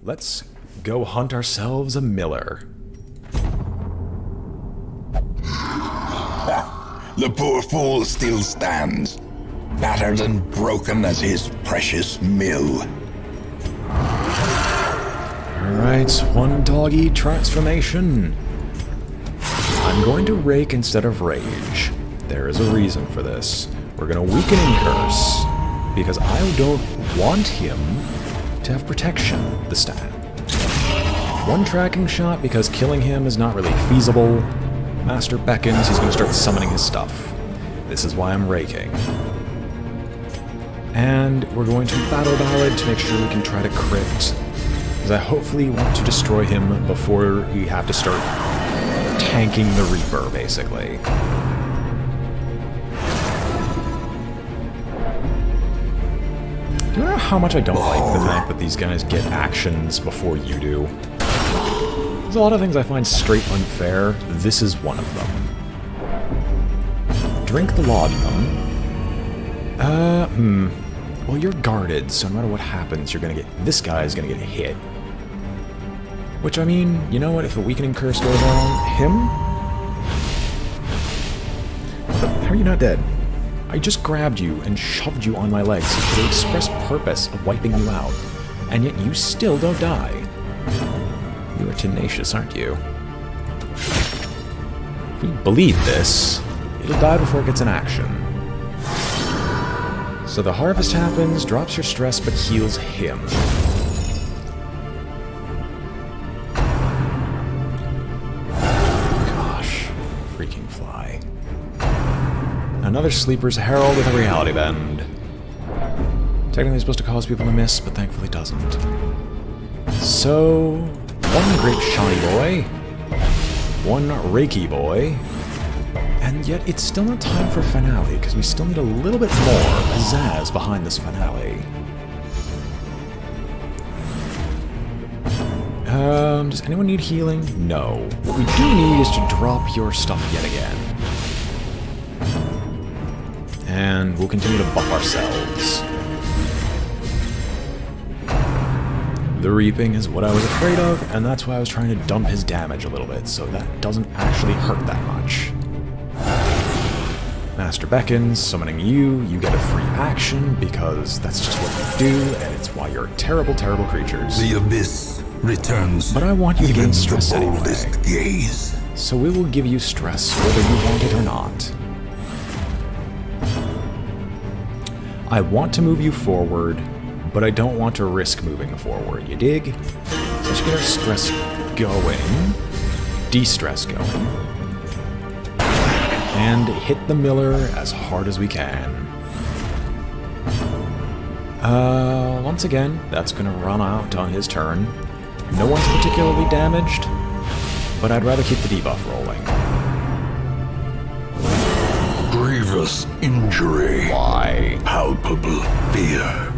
let's go hunt ourselves a miller. The poor fool still stands, battered and broken as his precious mill. Alright, one doggy transformation. I'm going to rake instead of rage. There is a reason for this. We're going to weaken and curse, because I don't want him to have protection, the stat. One tracking shot, because killing him is not really feasible. Master beckons, he's going to start summoning his stuff. This is why I'm raking. And we're going to battle ballad to make sure we can try to crit, because I hopefully want to destroy him before we have to start tanking the Reaper, basically. Do you know how much I don't like the fact that these guys get actions before you do? There's a lot of things I find straight unfair. This is one of them. Drink the laudanum. Well, you're guarded, so no matter what happens, you're gonna get... This guy is gonna get hit. Which, I mean, you know what? If a weakening curse goes on him... How are you not dead? I just grabbed you and shoved you on my legs for the express purpose of wiping you out. And yet you still don't die. You are tenacious, aren't you? If we bleed this, it'll die before it gets an action. So the harvest happens, drops your stress, but heals him. Gosh, freaking fly. Another Sleeper's Herald with a reality bend. Technically supposed to cause people to miss, but thankfully doesn't. So... one great shiny boy, one Reiki boy, and yet it's still not time for finale, because we still need a little bit more pizzazz behind this finale. Does anyone need healing? No. What we do need is to drop your stuff yet again. And we'll continue to buff ourselves. The reaping is what I was afraid of, and that's why I was trying to dump his damage a little bit, so that doesn't actually hurt that much. Master beckons, summoning you, you get a free action, because that's just what you do, and it's why you're terrible, terrible creatures. The abyss returns. But I want you to gain stress anyway. Gaze. So we will give you stress, whether you want it or not. I want to move you forward, but I don't want to risk moving forward, you dig? So let's get our stress going, de-stress going, and hit the miller as hard as we can. Once again, that's gonna run out on his turn. No one's particularly damaged, but I'd rather keep the debuff rolling. Grievous injury. Why? Palpable fear.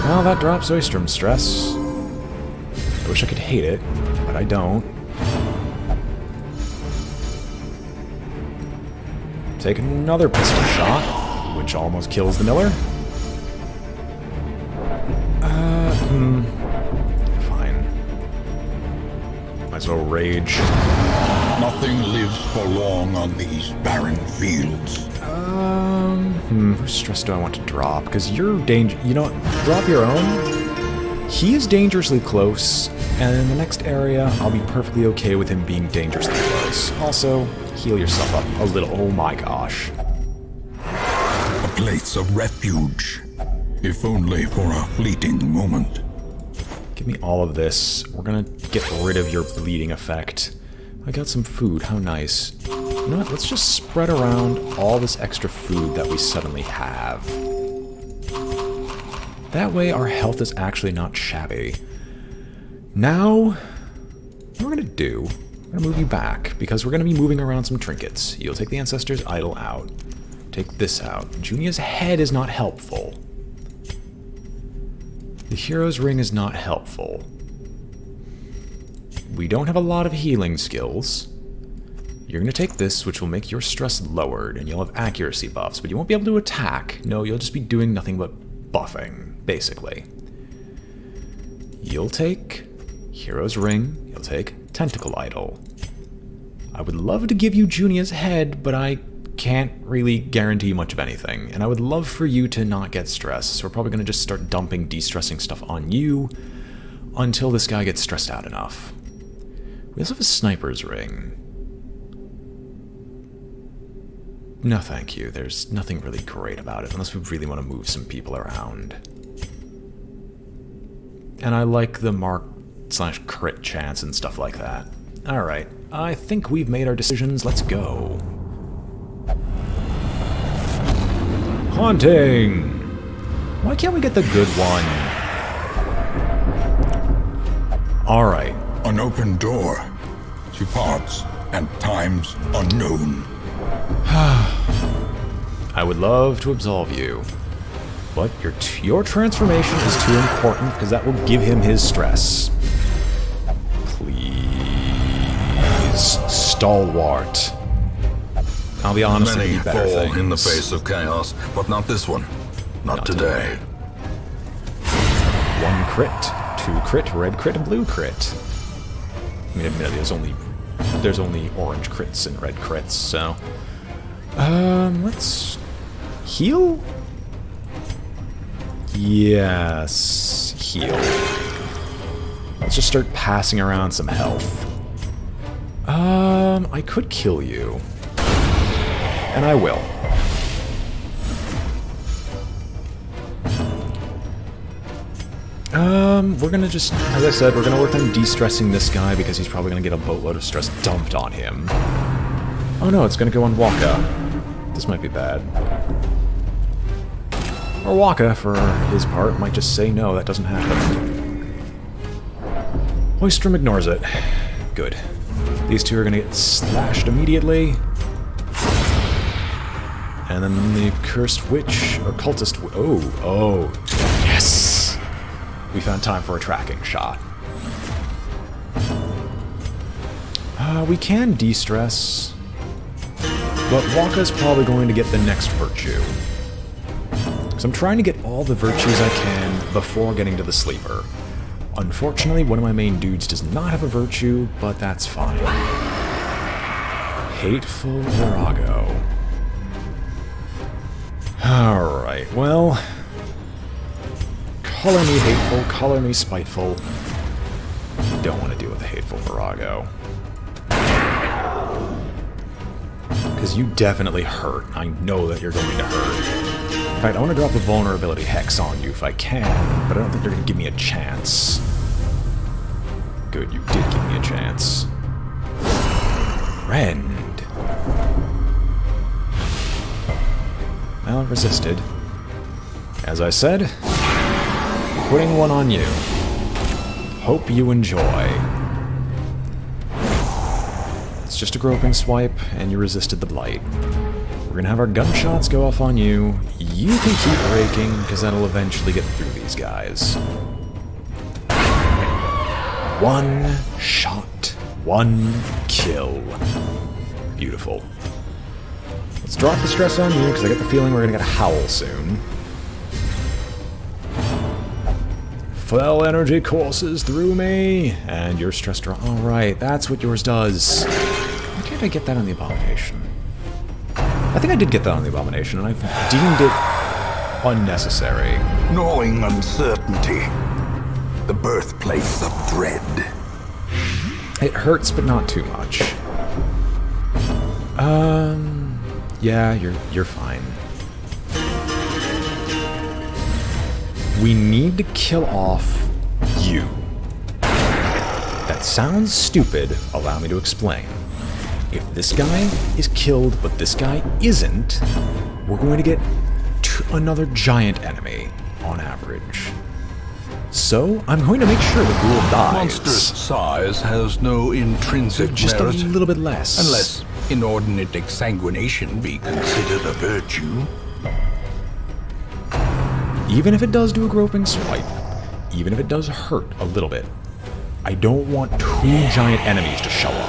Well, that drops Oystrom's stress. I wish I could hate it, but I don't. Take another pistol shot, which almost kills the miller. Fine. Might as well rage. Nothing lives for long on these barren fields. Whose stress do I want to drop? Because you're you know what? Drop your own. He is dangerously close, and in the next area, I'll be perfectly okay with him being dangerously close. Also, heal yourself up a little. Oh my gosh. A place of refuge, if only for a fleeting moment. Give me all of this. We're gonna get rid of your bleeding effect. I got some food, how nice. You know what, let's just spread around all this extra food that we suddenly have. That way our health is actually not shabby. Now, what we're gonna do, we're gonna move you back, because we're gonna be moving around some trinkets. You'll take the Ancestor's Idol out. Take this out. Junia's head is not helpful. The Hero's Ring is not helpful. We don't have a lot of healing skills. You're going to take this, which will make your stress lowered, and you'll have accuracy buffs, but you won't be able to attack. No, you'll just be doing nothing but buffing, basically. You'll take Hero's Ring. You'll take Tentacle Idol. I would love to give you Junia's head, but I can't really guarantee much of anything. And I would love for you to not get stressed, so we're probably going to just start dumping de-stressing stuff on you until this guy gets stressed out enough. We also have a Sniper's Ring. No thank you, there's nothing really great about it, unless we really want to move some people around. And I like the mark/crit chance and stuff like that. Alright, I think we've made our decisions, let's go. Haunting! Why can't we get the good one? Alright. An open door to parts and times unknown. I would love to absolve you, but your transformation is too important because that will give him his stress. Please, stalwart. I'll be honest, Many it'd be better fall things. in the face of chaos, but not this one. Not today. 1 crit, 2 crit, red crit, and blue crit. I mean, admittedly, there's only orange crits and red crits, so... let's... heal? Yes, heal. Let's just start passing around some health. I could kill you. And I will. We're gonna just, as I said, we're gonna work on de-stressing this guy because he's probably gonna get a boatload of stress dumped on him. Oh no, it's gonna go on Waka. This might be bad. Or Waka, for his part, might just say no, that doesn't happen. Oystrom ignores it. Good. These two are gonna get slashed immediately. And then the Cursed Witch, or Cultist... Oh, yes! We found time for a tracking shot. We can de-stress, but Waka's probably going to get the next virtue. So I'm trying to get all the virtues I can before getting to the sleeper. Unfortunately, one of my main dudes does not have a virtue, but that's fine. Hateful Virago. Alright, well... Color me hateful, color me spiteful. Don't want to deal with the hateful Virago. Because you definitely hurt. I know that you're going to hurt. In fact, I want to drop the vulnerability hex on you if I can, but I don't think they're going to give me a chance. Good, you did give me a chance. Friend. Well, resisted. As I said, putting one on you. Hope you enjoy. It's just a groping swipe, and you resisted the blight. We're gonna have our gunshots go off on you. You can keep raking, because that'll eventually get through these guys. 1 shot, 1 kill. Beautiful. Let's drop the stress on you, because I get the feeling we're gonna get a howl soon. Fell energy courses through me, and your stress drop. Alright, that's what yours does. Why can't I get that on the Abomination? I think I did get that on the Abomination, and I've deemed it unnecessary. Gnawing uncertainty. The birthplace of dread. It hurts, but not too much. Yeah, you're fine. We need to kill off you. That sounds stupid. Allow me to explain. If this guy is killed, but this guy isn't, we're going to get another giant enemy, on average. So, I'm going to make sure the ghoul dies. Monstrous size has no intrinsic Just merit, a little bit less. unless inordinate exsanguination be considered a virtue. Even if it does do a groping swipe, even if it does hurt a little bit, I don't want 2 giant enemies to show up.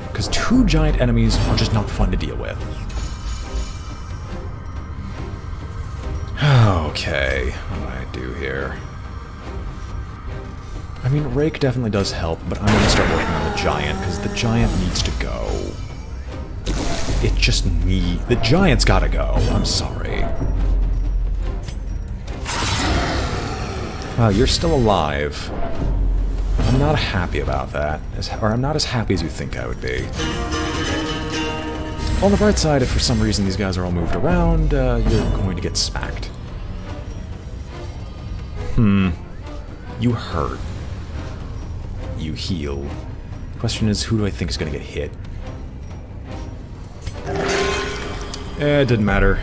Because 2 giant enemies are just not fun to deal with. Okay, what do I do here? I mean, Rake definitely does help, but I'm going to start working on the Giant, because the Giant needs to go. It just needs... The Giant's gotta go. I'm sorry. Wow, you're still alive. I'm not happy about that. Or I'm not as happy as you think I would be. On the bright side, if for some reason these guys are all moved around, you're going to get smacked. You hurt. You heal. The question is, who do I think is going to get hit? It didn't matter.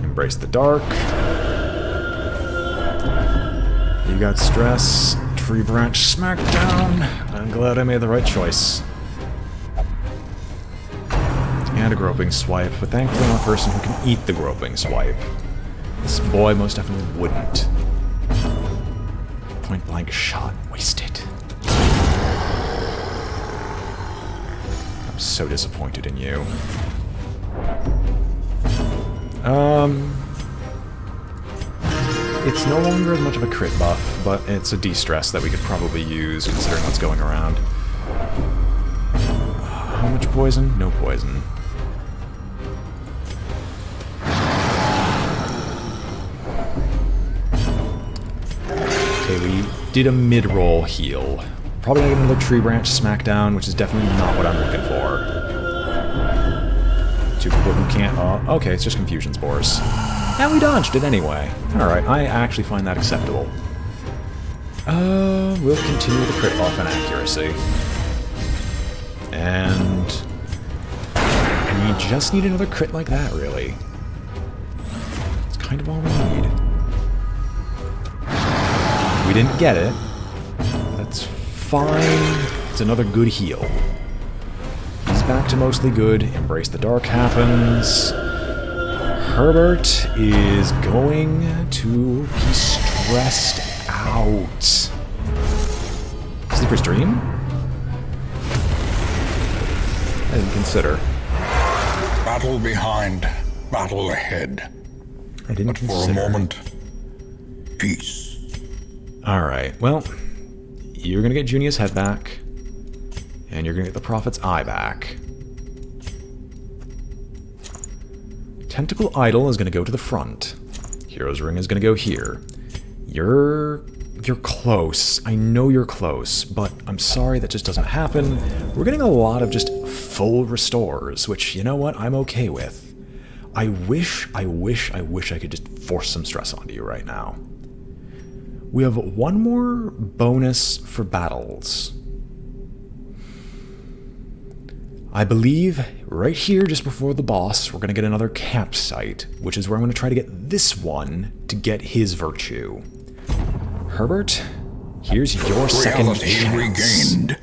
Embrace the dark. You got stress. Tree branch smackdown. I'm glad I made the right choice. And a groping swipe, but thankfully I'm a person who can eat the groping swipe. This boy most definitely wouldn't. Point blank shot wasted. I'm so disappointed in you. It's no longer as much of a crit buff, but it's a de-stress that we could probably use considering what's going around. How much poison? No poison. Okay, we did a mid-roll heal. Probably gonna get another tree branch smackdown, which is definitely not what I'm looking for. Two people who can't... okay, it's just confusion spores. And we dodged it anyway. Alright, I actually find that acceptable. We'll continue the crit buff and accuracy. And... we just need another crit like that, really. It's kind of all we need. We didn't get it. That's fine. It's another good heal. He's back to mostly good. Embrace the dark happens. Herbert is going to be stressed out. Sleeper's Dream? I didn't consider. Battle behind, battle ahead. I didn't But consider. for a moment, peace. Alright, well, you're gonna get Junia's head back, and you're gonna get the Prophet's eye back. Tentacle Idol is gonna go to the front. Hero's Ring is gonna go here. You're close. I know you're close, but I'm sorry that just doesn't happen. We're getting a lot of just full restores, which, you know what, I'm okay with. I wish I could just force some stress onto you right now. We have one more bonus for battles. I believe right here, just before the boss, we're going to get another campsite, which is where I'm going to try to get this one to get his virtue. Herbert, here's your second Reality chance. regained.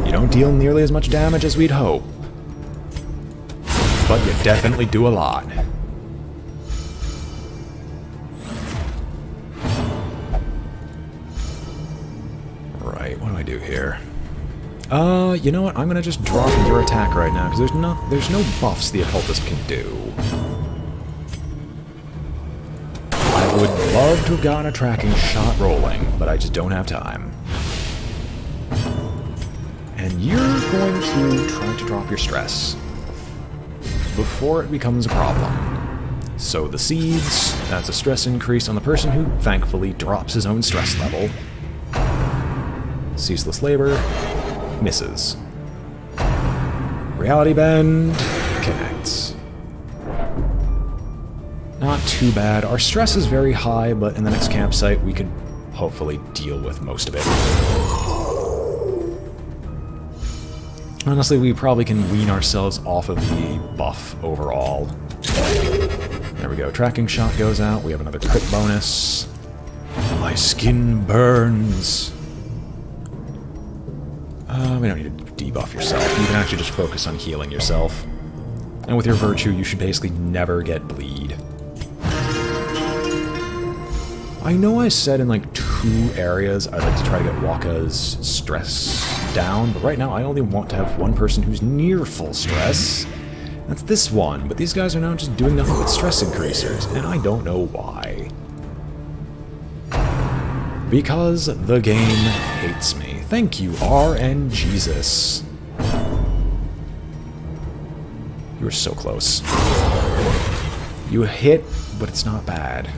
You don't deal nearly as much damage as we'd hope, but you definitely do a lot. Right, what do I do here? You know what? I'm gonna just drop your attack right now, because there's no buffs the occultist can do. I would love to have gotten a tracking shot rolling, but I just don't have time. And you're going to try to drop your stress before it becomes a problem. Sow the seeds. That's a stress increase on the person who thankfully drops his own stress level. Ceaseless labor. Misses. Reality Bend. Connects. Not too bad. Our stress is very high, but in the next campsite we could hopefully deal with most of it. Honestly, we probably can wean ourselves off of the buff overall. There we go. Tracking shot goes out. We have another crit bonus. My skin burns. We don't need to debuff yourself. You can actually just focus on healing yourself. And with your virtue, you should basically never get bleed. I know I said in like 2 areas I'd like to try to get Waka's stress down, but right now I only want to have one person who's near full stress, That's this one, but these guys are now just doing nothing but stress increasers, and I don't know why. Because the game hates me. Thank you, RN Jesus. You were so close. You hit, but it's not bad.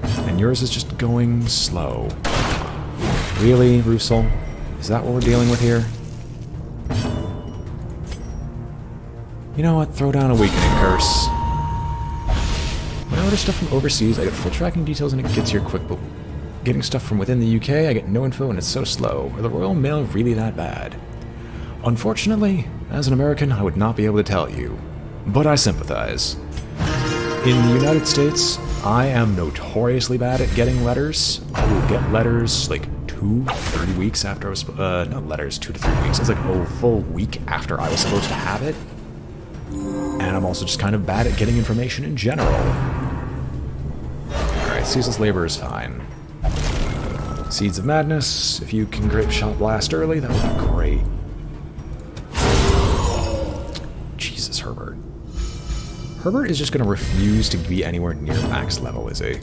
And yours is just going slow. Really, Russell? Is that what we're dealing with here? You know what? Throw down a weakening curse. When I order stuff from overseas, I get full tracking details and it gets here quick, but getting stuff from within the UK, I get no info and it's so slow. Are the Royal Mail really that bad? Unfortunately, as an American, I would not be able to tell you. But I sympathize. In the United States, I am notoriously bad at getting letters. I will get letters like 2 to 3 weeks after I was... not letters, 2 to 3 weeks. It's like a full week after I was supposed to have it. And I'm also just kind of bad at getting information in general. Alright, ceaseless labor is fine. Seeds of Madness, if you can grape shot blast early, that would be great. Jesus, Herbert. Herbert is just going to refuse to be anywhere near max level, is he?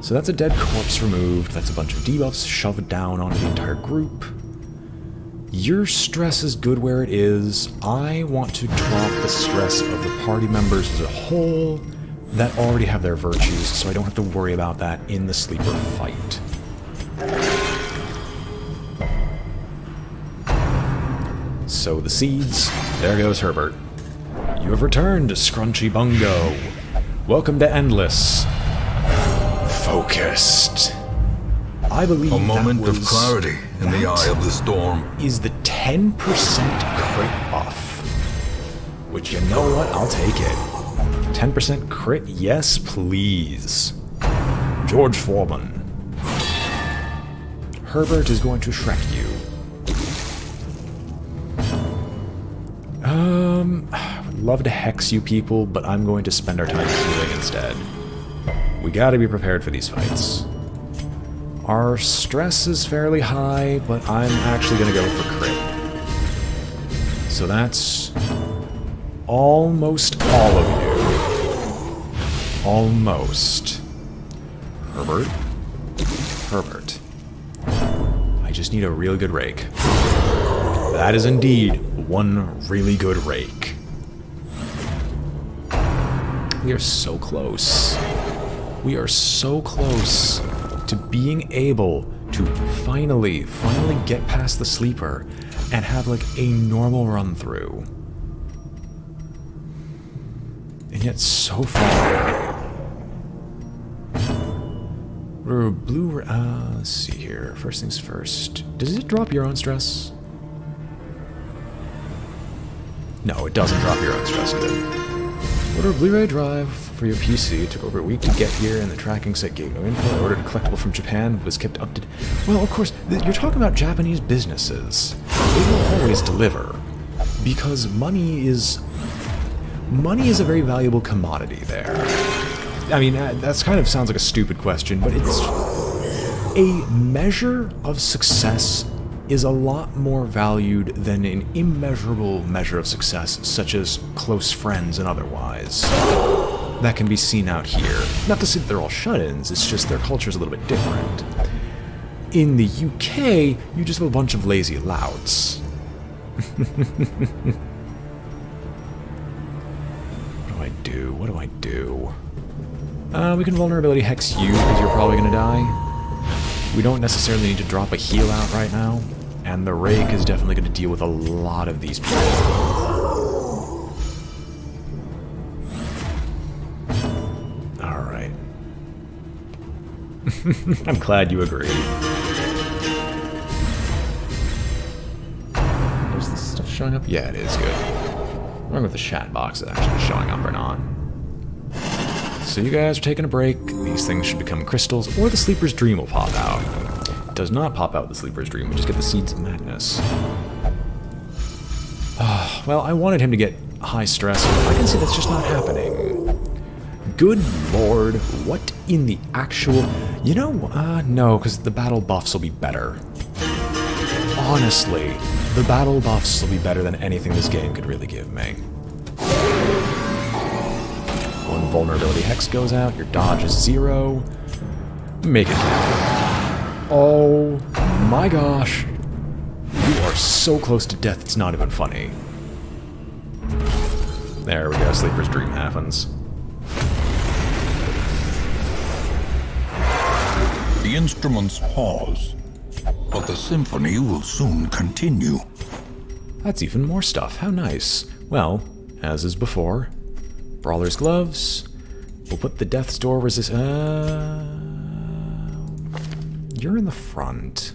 So that's a dead corpse removed, that's a bunch of debuffs shoved down onto the entire group. Your stress is good where it is. I want to drop the stress of the party members as a whole that already have their virtues, so I don't have to worry about that in the sleeper fight. So the seeds, there goes Herbert. You have returned, Scrunchy Bungo. Welcome to Endless. Focused. I believe A moment that of was, clarity in the eye of the storm. Is the 10% crit buff. Which, you know what, I'll take it. 10% crit, yes please. George Foreman. Herbert is going to Shrek you. I would love to hex you people, but I'm going to spend our time healing instead. We gotta be prepared for these fights. Our stress is fairly high, but I'm actually gonna go for crit. So that's almost all of you. Almost. Herbert? Herbert. I just need a real good rake. That is indeed one really good rake. We are so close. We are so close to being able to finally get past the sleeper and have like a normal run through. And yet so far. Blue, let's see here. First things first. Does it drop your own stress? No, it doesn't drop your own stress, good. Order a Blu-ray drive for your PC. It took over a week to get here, and the tracking site gave no info. I ordered a collectible from Japan, was kept up to... Well, of course, you're talking about Japanese businesses. They will always deliver, because money is a very valuable commodity there. I mean, that kind of sounds like a stupid question, but it's... A measure of success is a lot more valued than an immeasurable measure of success, such as close friends and otherwise. That can be seen out here. Not to say that they're all shut-ins, it's just their culture's a little bit different. In the UK, you just have a bunch of lazy louts. What do? What do I do? We can vulnerability hex you, because you're probably gonna die. We don't necessarily need to drop a heal out right now, and the rake is definitely going to deal with a lot of these people. Alright. I'm glad you agree. Is this stuff showing up? Yeah, it is good. I wonder if the chat box is actually showing up or not. So you guys are taking a break. These things should become crystals, or the Sleeper's Dream will pop out. It does not pop out the Sleeper's Dream, we just get the Seeds of Madness. Well, I wanted him to get high stress, but I can see that's just not happening. Good lord, what in the actual... You know, no, because the battle buffs will be better. Honestly, The battle buffs will be better than anything this game could really give me. One vulnerability hex goes out, your dodge is 0. Make it count. Oh my gosh. You are so close to death, it's not even funny. There we go, Sleeper's Dream happens. The instruments pause, but the symphony will soon continue. That's even more stuff, how nice. Well, as is before, Brawler's Gloves. We'll put the Death's Door resist. You're in the front.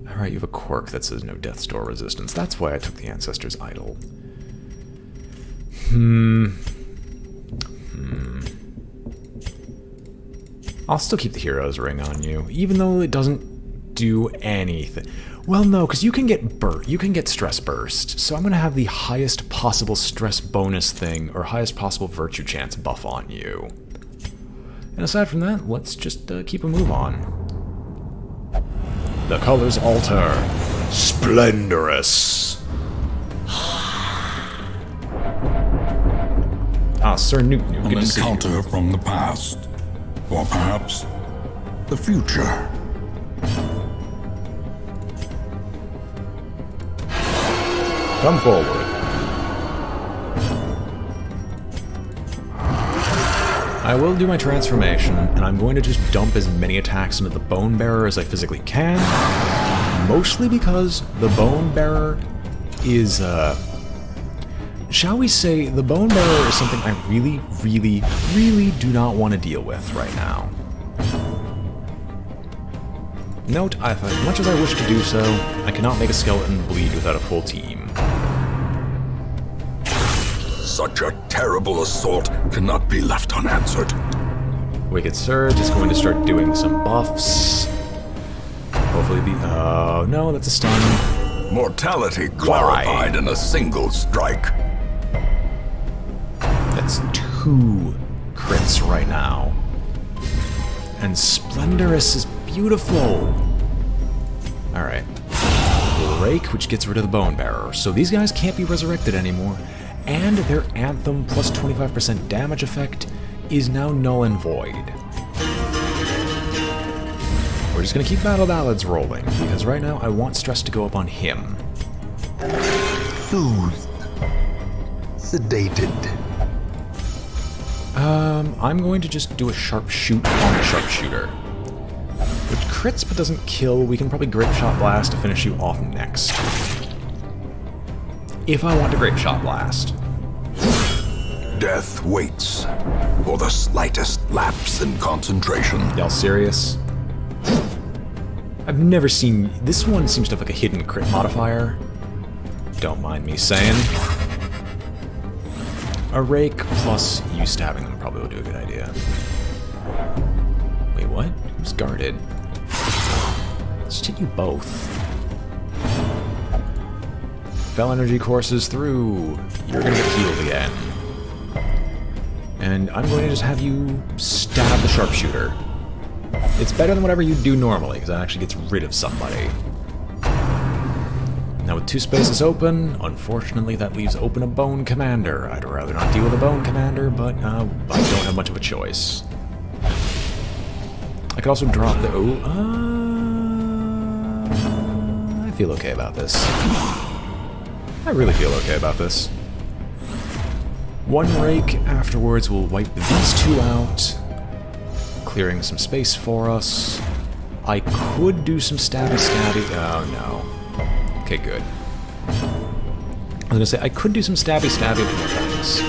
Alright, you have a quirk that says no Death's Door resistance. That's why I took the Ancestor's Idol. I'll still keep the Hero's Ring on you, even though it doesn't do anything. Well, no, because you can get Stress Burst, so I'm going to have the highest possible stress bonus thing, or highest possible virtue chance buff on you. And aside from that, let's just keep a move on. The colors alter. Splendorous. Ah, Sir Newt, An good to see you. encounter from the past, or perhaps the future. Come forward. I will do my transformation, and I'm going to just dump as many attacks into the Bone Bearer as I physically can. Mostly because the Bone Bearer is, shall we say, the Bone Bearer is something I really, really, really do not want to deal with right now. Note, as much as I wish to do so, I cannot make a skeleton bleed without a full team. Such a terrible assault cannot be left unanswered. Wicked Surge is going to start doing some buffs. Hopefully the... Oh, no, that's a stun. Mortality clarified in a single strike. That's 2 crits right now. And Splendorous is beautiful. Alright. Rake, which gets rid of the Bone Bearer. So these guys can't be resurrected anymore. And their Anthem plus 25% damage effect is now null and void. We're just gonna keep Battle Ballads rolling, because right now I want stress to go up on him. Soothed. Sedated. I'm going to just do a Sharpshoot on the Sharpshooter. Which crits but doesn't kill. We can probably Grape Shot Blast to finish you off next. If I want to Grape Shot Blast. Death waits for the slightest lapse in concentration. Y'all serious? I've never seen... This one seems to have like a hidden crit modifier. Don't mind me saying. A Rake plus you stabbing them probably will do a good idea. Wait, what? Who's guarded? Let's hit you both. Fell energy courses through. You're gonna get healed again. And I'm going to just have you stab the Sharpshooter. It's better than whatever you do normally, because that actually gets rid of somebody. Now with 2 spaces open, unfortunately that leaves open a Bone Commander. I'd rather not deal with a Bone Commander, but I don't have much of a choice. I could also drop the... I feel okay about this. I really feel okay about this. 1 Rake afterwards will wipe these 2 out, clearing some space for us. I could do some stabby. Oh no. Okay, good. I was gonna say I could do some stabby more things.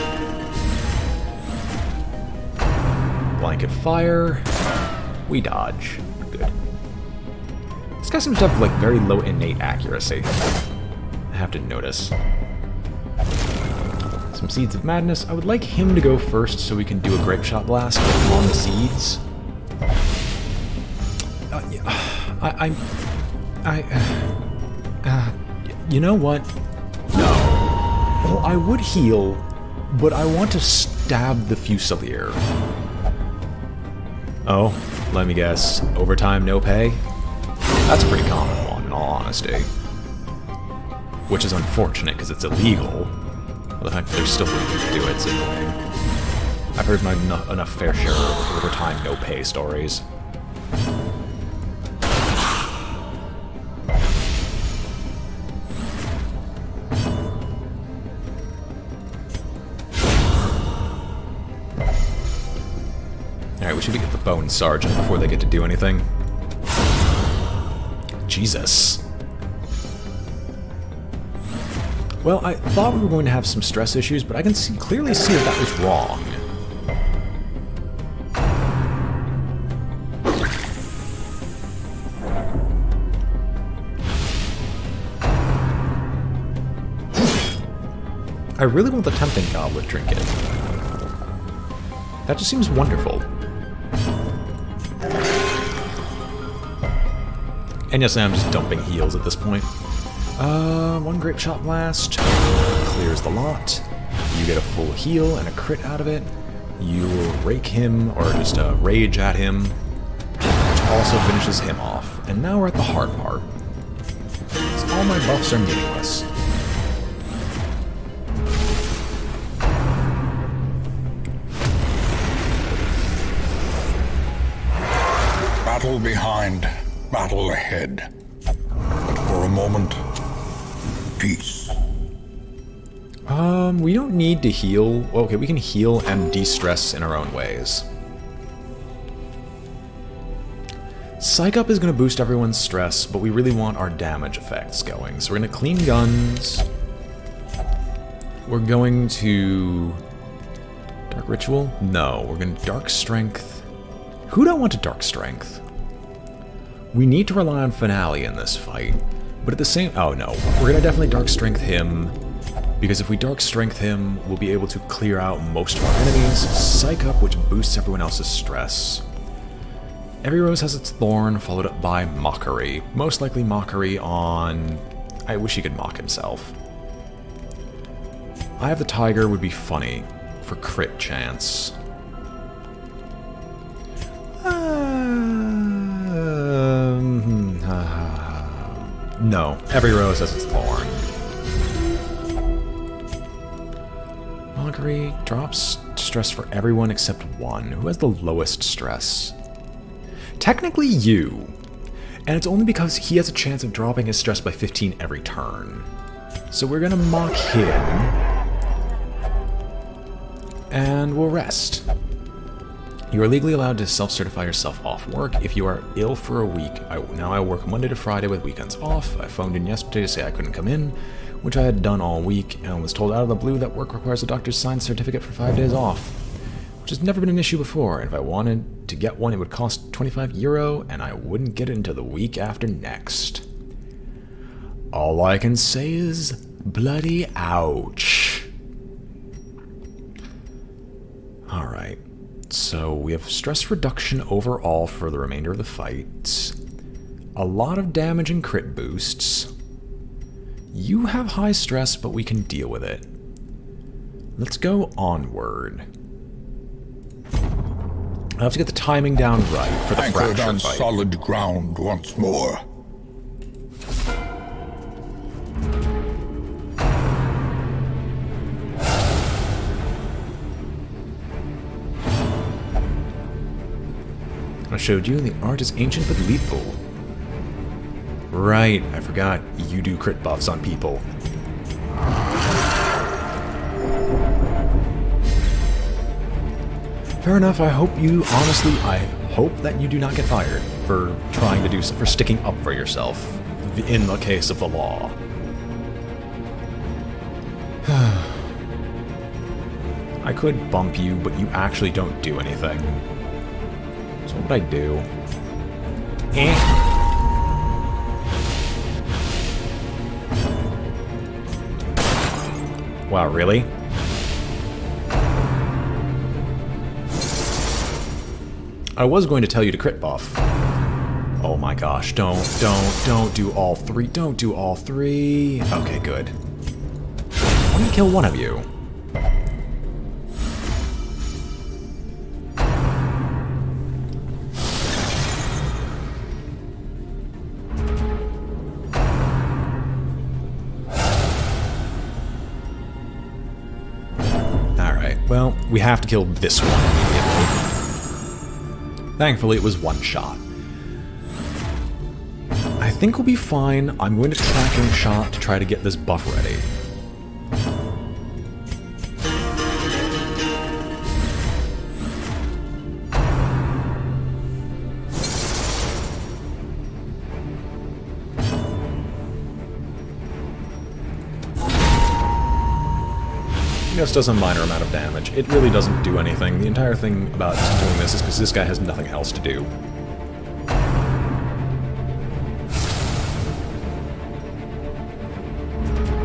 Blanket fire. We dodge. Good. This guy seems to have like very low innate accuracy. I have to notice. Some Seeds of Madness. I would like him to go first so we can do a Grape Shot Blast on the seeds. You know what? No. Well, I would heal, but I want to stab the Fusilier. Oh, let me guess. Overtime, no pay? That's a pretty common one, in honesty. Which is unfortunate, because it's illegal. But the fact that they're still willing to do it's annoying. I've heard enough fair share of overtime no pay stories. Alright, we should get the Bone Sergeant before they get to do anything. Jesus. Well, I thought we were going to have some stress issues, but I can clearly see that was wrong. I really want the Tempting Goblet Trinket. That just seems wonderful. And yes, I'm just dumping heals at this point. One Grape Shot Blast clears the lot. You get a full heal and a crit out of it. You rake him, or just rage at him, which also finishes him off. And now we're at the hard part. So all my buffs are meaningless. Battle behind, battle ahead. But for a moment, peace. We don't need to heal. Okay, we can heal and de-stress in our own ways. Psych Up is going to boost everyone's stress, but we really want our damage effects going. So we're going to clean guns. We're going to... Dark Ritual? No, we're going to Dark Strength. Who do I want to Dark Strength? We need to rely on Finale in this fight, but at the same... Oh no, we're going to definitely Dark Strength him, because if we Dark Strength him, we'll be able to clear out most of our enemies. Psych Up, which boosts everyone else's stress. Every Rose has its Thorn, followed up by Mockery. Most likely Mockery on... I wish he could mock himself. Eye of the Tiger would be funny, for crit chance. No, every rose has its thorn. Mockery drops stress for everyone except one. Who has the lowest stress? Technically you. And it's only because he has a chance of dropping his stress by 15 every turn. So we're gonna mock him. And we'll rest. You are legally allowed to self-certify yourself off work if you are ill for a week. Now I work Monday to Friday with weekends off. I phoned in yesterday to say I couldn't come in, which I had done all week, and was told out of the blue that work requires a doctor's signed certificate for 5 days off, which has never been an issue before, and if I wanted to get one it would cost €25, and I wouldn't get it until the week after next. All I can say is, bloody ouch. Alright. So we have stress reduction overall for the remainder of the fight. A lot of damage and crit boosts. You have high stress, but we can deal with it. Let's go onward. I have to get the timing down right for the Anchored fracture on fight. solid ground once more. I showed you the art is ancient but lethal. Right, I forgot. You do crit buffs on people. Fair enough, I hope that you do not get fired for trying to for sticking up for yourself in the case of the law. I could bump you, but you actually don't do anything. So what would I do? Wow, really? I was going to tell you to crit buff. Oh my gosh, don't do all three. Don't do all three. Okay, good. I'm gonna kill one of you. Well, we have to kill this one immediately. Thankfully, it was one shot. I think we'll be fine. I'm going to tracking shot to try to get this buff ready. This does a minor amount of damage. It really doesn't do anything. The entire thing about doing this is because this guy has nothing else to do.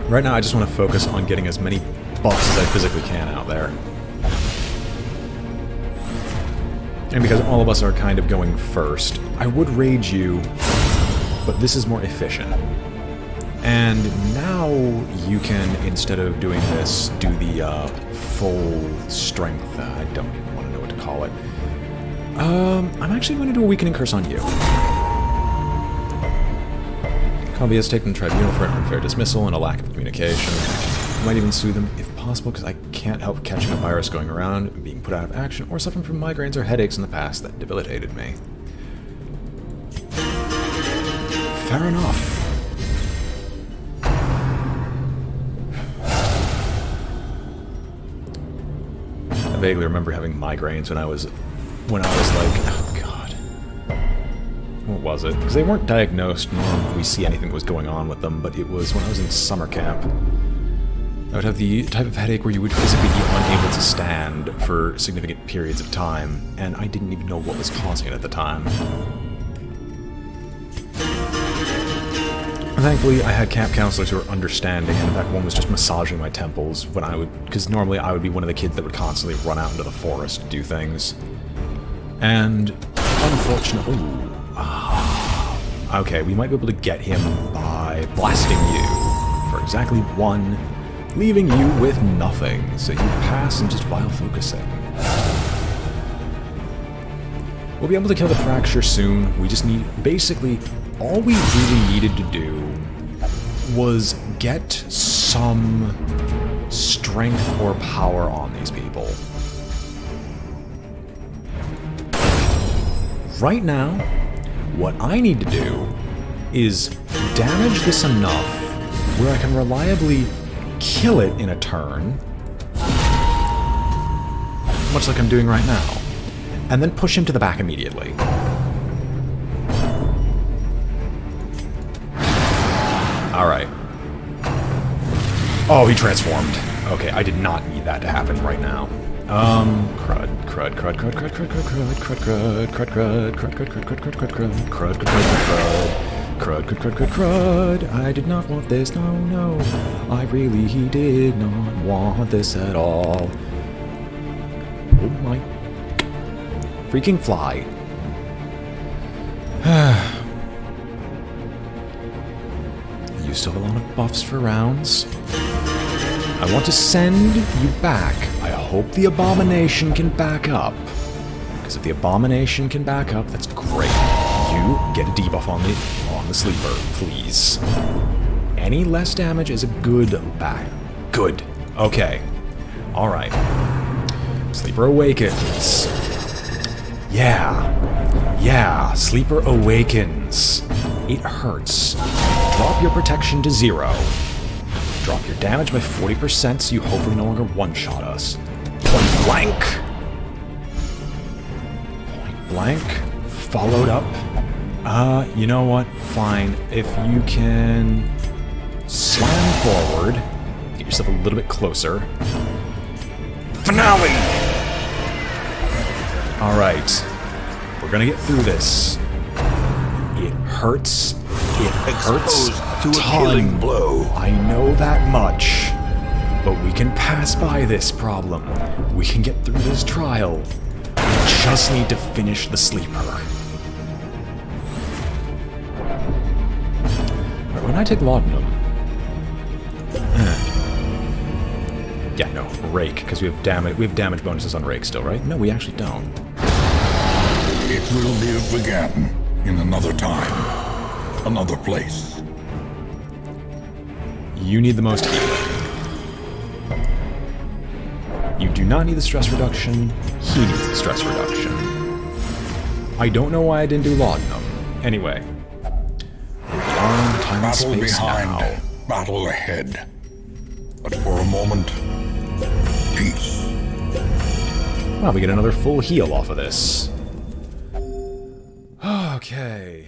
Right now I just want to focus on getting as many buffs as I physically can out there. And because all of us are kind of going first, I would rage you, but this is more efficient. And now you can, instead of doing this, do the full strength. I don't even want to know what to call it. I'm actually going to do a weakening curse on you. Covey has taken the tribunal for an unfair dismissal and a lack of communication. I might even sue them if possible, because I can't help catching a virus going around, being put out of action, or suffering from migraines or headaches in the past that debilitated me. Fair enough. I vaguely remember having migraines when I was like, oh god, what was it? Because they weren't diagnosed, nor did we see anything that was going on with them, but it was when I was in summer camp. I would have the type of headache where you would physically be unable to stand for significant periods of time, and I didn't even know what was causing it at the time. And thankfully, I had camp counselors who were understanding, and in fact one was just massaging my temples when I would, because normally I would be one of the kids that would constantly run out into the forest to do things. And unfortunately, okay, we might be able to get him by blasting you for exactly one, leaving you with nothing, so you pass and just while focusing. We'll be able to kill the fracture soon. We just need, basically, all we really needed to do was get some strength or power on these people. Right now, what I need to do is damage this enough where I can reliably kill it in a turn, much like I'm doing right now, and then push him to the back immediately. Alright. Oh, he transformed. Okay, I did not need that to happen right now. Crud. I did not want this, no. I really did not want this at all. Oh my freaking fly. You still have a lot of buffs for rounds. I want to send you back. I hope the Abomination can back up. Because if the Abomination can back up, that's great. You get a debuff on the sleeper, please. Any less damage is a good back. Good. Okay. Alright. Sleeper awakens. Yeah, Sleeper awakens. It hurts. Drop your protection to 0. Drop your damage by 40% so you hopefully no longer one-shot us. Point blank. Point blank. Followed up. You know what? Fine. If you can slam forward, get yourself a little bit closer. Finale! Alright. We're gonna get through this. It hurts. It hurts to a killing blow. I know that much. But we can pass by this problem. We can get through this trial. We just need to finish the sleeper. Right, when I take laudanum... yeah, no, rake, because we have damage bonuses on rake still, right? No, we actually don't. It will live again in another time, another place. You need the most healing. You do not need the stress reduction. He needs the stress reduction. I don't know why I didn't do laudanum. Anyway. We're beyond time and Battle space behind, now. battle ahead. But for a moment, peace. Wow, we get another full heal off of this. Okay.